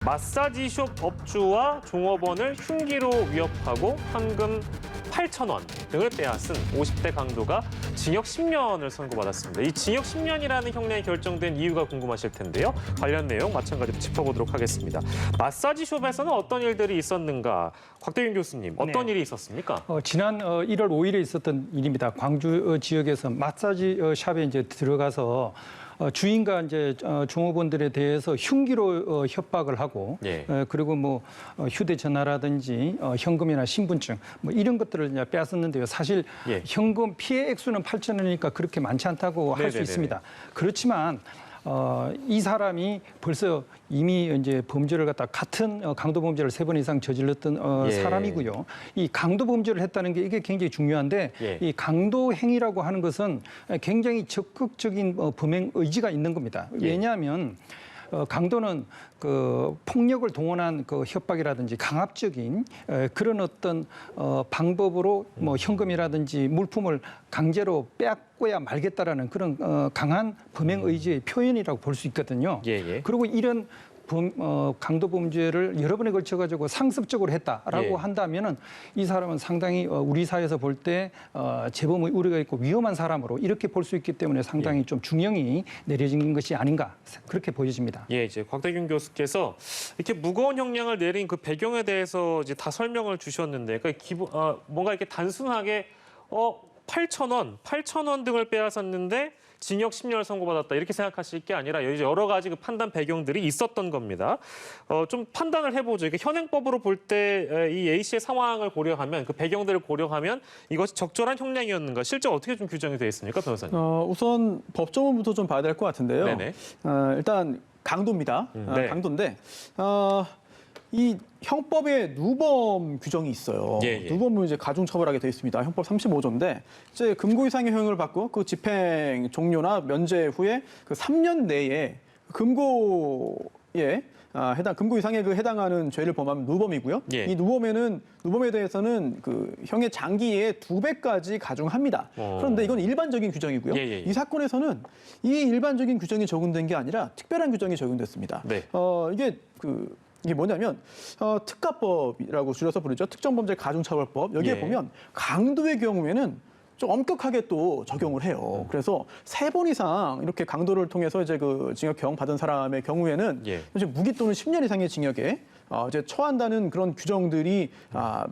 마사지숍 업주와 종업원을 흉기로 위협하고 황금 8,000원 등을 빼앗은 50대 강도가 징역 10년을 선고받았습니다. 이 징역 10년이라는 형량이 결정된 이유가 궁금하실 텐데요. 관련 내용 마찬가지로 짚어보도록 하겠습니다. 마사지숍에서는 어떤 일들이 있었는가? 곽대균 교수님, 어떤 일이 있었습니까? 지난 1월 5일에 있었던 일입니다. 광주 지역에서 마사지 샵에 이제 들어가서 주인과 이제 종업원들에 대해서 흉기로 협박을 하고, 예. 그리고 뭐 휴대전화라든지 현금이나 신분증 뭐 이런 것들을 이제 빼앗았는데요. 사실 예. 현금 피해 액수는 8,000원이니까 그렇게 많지 않다고 할 수 있습니다. 그렇지만 이 사람이 벌써 이미 이제 범죄를 갖다 같은 강도 범죄를 3번 이상 저질렀던 예. 사람이고요. 이 강도 범죄를 했다는 게 이게 굉장히 중요한데 예. 이 강도 행위라고 하는 것은 굉장히 적극적인 범행 의지가 있는 겁니다. 예. 왜냐하면 강도는 그 폭력을 동원한 그 협박이라든지 강압적인 그런 어떤 방법으로 뭐 현금이라든지 물품을 강제로 빼앗고야 말겠다라는 그런 강한 범행 의지의 표현이라고 볼 수 있거든요. 예. 그리고 이런 강도 범죄를 여러 번에 걸쳐 가지고 상습적으로 했다라고 예. 한다면은 이 사람은 상당히 우리 사회에서 볼 때 재범의 우려가 있고 위험한 사람으로 이렇게 볼 수 있기 때문에 상당히 좀 중형이 내려진 것이 아닌가 그렇게 보여집니다. 예, 이제 곽대균 교수께서 이렇게 무거운 형량을 내린 그 배경에 대해서 이제 다 설명을 주셨는데, 그러니까 뭔가 이렇게 단순하게 8,000원 등을 빼앗았는데 징역 10년을 선고받았다 이렇게 생각하실 게 아니라 여러 가지 그 판단 배경들이 있었던 겁니다. 좀 판단을 해보죠. 이게 현행법으로 볼 때 이 A 씨의 상황을 고려하면 그 배경들을 고려하면 이것이 적절한 형량이었는가 실제 어떻게 좀 규정이 되어 있습니까, 변호사님? 우선 법조문부터 좀 봐야 될 것 같은데요. 네네. 일단 강도입니다. 네. 강도인데 이 형법에 누범 규정이 있어요. 예. 누범은 이제 가중처벌하게 돼 있습니다. 형법 35조인데 이제 금고 이상의 형을 받고 그 집행 종료나 면제 후에 그 3년 내에 금고에 금고 이상의 그 해당하는 죄를 범하면 누범이고요. 예. 이 누범에 대해서는 그 형의 장기의 2배까지 가중합니다. 그런데 이건 일반적인 규정이고요. 예. 이 사건에서는 이 일반적인 규정이 적용된 게 아니라 특별한 규정이 적용됐습니다. 네. 이게 뭐냐면 특가법이라고 줄여서 부르죠. 특정범죄 가중처벌법. 여기에 예. 보면 보면 강도의 경우에는 좀 엄격하게 또 적용을 해요. 그래서 3번 이상 이렇게 강도를 통해서 이제 그 징역형 받은 사람의 경우에는 예. 이제 무기 또는 10년 이상의 징역에 이제 처한다는 그런 규정들이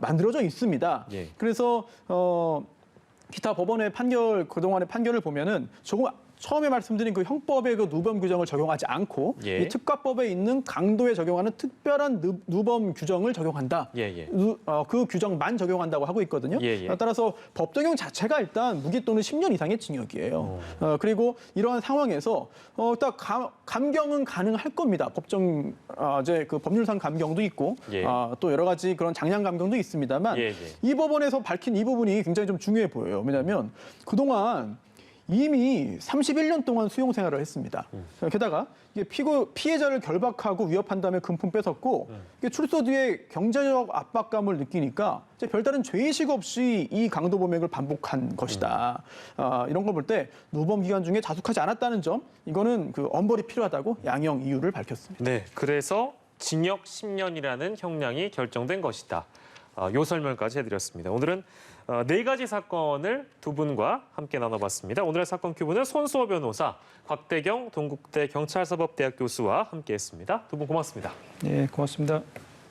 만들어져 있습니다. 예. 그래서 기타 법원의 그동안의 판결을 보면은 조금 처음에 말씀드린 그 형법의 그 누범 규정을 적용하지 않고 예. 이 특가법에 있는 강도에 적용하는 특별한 누범 규정을 적용한다. 예. 그 규정만 적용한다고 하고 있거든요. 예. 따라서 법 적용 자체가 일단 무기 또는 10년 이상의 징역이에요. 그리고 이러한 상황에서 딱 감경은 가능할 겁니다. 이제 그 법률상 감경도 있고 예. 또 여러 가지 그런 장량 감경도 있습니다만 예. 이 법원에서 밝힌 이 부분이 굉장히 좀 중요해 보여요. 왜냐하면 그동안 이미 31년 동안 수용 생활을 했습니다. 게다가 이게 피해자를 결박하고 위협한 다음에 금품 뺏었고 이게 출소 뒤에 경제적 압박감을 느끼니까 이제 별다른 죄의식 없이 이 강도 범행을 반복한 것이다. 이런 걸 볼 때 누범 기간 중에 자숙하지 않았다는 점, 이거는 그 엄벌이 필요하다고 양형 이유를 밝혔습니다. 네, 그래서 징역 10년이라는 형량이 결정된 것이다. 요 설명까지 해드렸습니다. 오늘은 4가지 사건을 두 분과 함께 나눠봤습니다. 오늘의 사건 큐브는 손수호 변호사, 곽대경 동국대 경찰사법대학 교수와 함께했습니다. 두 분 고맙습니다. 네, 고맙습니다.